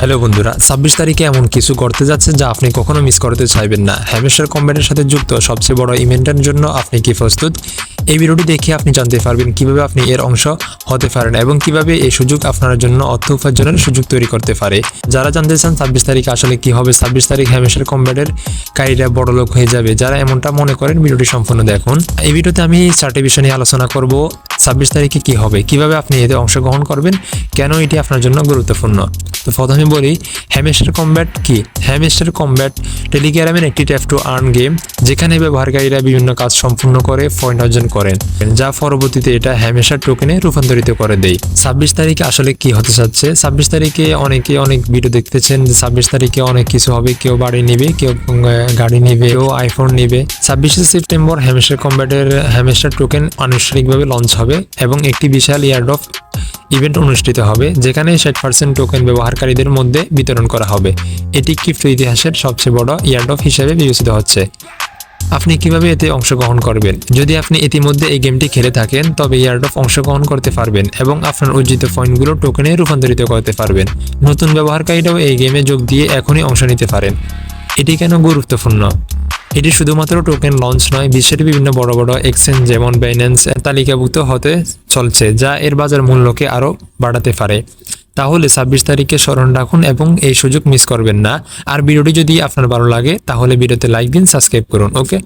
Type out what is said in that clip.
Hello বন্ধুরা, 26 তারিখে এমন কিছু করতে যাচ্ছে যা আপনি কখনো মিস করতে চাইবেন না। হ্যামস্টার কম্ব্যাটের সাথে যুক্ত সবচেয়ে বড় ইভেন্টের জন্য আপনি কি প্রস্তুত? এই ভিডিওটি দেখে আপনি জানতে পারবেন কিভাবে আপনি এর অংশ হতে পারেন এবং কিভাবে এই সুযোগ আপনার জন্য অর্থ উপার্জনের সুযোগ তৈরি করতে পারে। যারা জানতে চান 26 তারিখ আসলে কি হবে, 26 তারিখ হ্যামস্টার কম্ব্যাটের কারীরা বড় লোক হয়ে যাবে, যারা এমনটা মনে করেন ভিডিওটি সম্পূর্ণ দেখুন। এই ভিডিওতে আমি 4টি বিষয় নিয়ে আলোচনা করব। 26 তারিখে কি হবে, কিভাবে আপনি এতে অংশগ্রহণ করবেন, কেন এটি আপনার জন্য গুরুত্বপূর্ণ। তো প্রথমে বলি, হ্যামস্টার কম্ব্যাট কি? হ্যামস্টার কম্ব্যাট টেলিগ্রামের একটি ট্যাপ টু আর্ন গেম, যেখানে ব্যবহারকারীরা বিভিন্ন কাজ সম্পূর্ণ করে পয়েন্ট অর্জন করেন, যা পরবর্তীতে এটা হ্যামস্টার টোকেনে রূপান্তরিত করে দেয়। 26 তারিখে আসলে কি হতে যাচ্ছে? 26 তারিখে অনেকে অনেক ভিডিও দেখতেছেন যে 26 তারিখে অনেক কিছু হবে। কেউ বাড়ি নিবে, কেউ গাড়ি নিবে, কেউ আইফোন নিবে। 26শে সেপ্টেম্বর হ্যামস্টার কম্ব্যাটের হ্যামস্টার টোকেন আনুষ্ঠানিকভাবে লঞ্চ হবে এবং একটি বিশাল ইয়ারড্রপ ইভেন্ট অনুষ্ঠিত হবে, যেখানে 60% টোকেন ব্যবহারকারীদের মধ্যে বিতরণ করা হবে। এটি ক্রিপ্টো ইতিহাসের সবচেয়ে বড় ইয়ারড্রপ হিসেবে বিবেচিত হচ্ছে। আপনি কিভাবে এতে অংশগ্রহণ করবেন? যদি আপনি ইতিমধ্যে এই গেমটি খেলে থাকেন, তবে ইয়ারড্রপ অংশগ্রহণ করতে পারবেন এবং আপনার অর্জিত পয়েন্টগুলো টোকেনে রূপান্তরিত করতে পারবেন। নতুন ব্যবহারকারীরাও এই গেমে যোগ দিয়ে এখনই অংশ নিতে পারেন। এটি কেন গুরুত্বপূর্ণ? এটি শুধুমাত্র টোকেন লঞ্চ নয়, বিশ্বের বিভিন্ন বড় বড় এক্সচেঞ্জ যেমন বাইন্যান্স তালিকাভুক্ত হতে চলছে, যা এর বাজার মূল্যকে আরও বাড়াতে পারে। তাহলে 26 তারিখে স্মরণ রাখুন এবং এই সুযোগ মিস করবেন না। আর ভিডিওটি যদি আপনার ভালো লাগে তাহলে ভিডিওতে লাইক দিন, সাবস্ক্রাইব করুন। ওকে।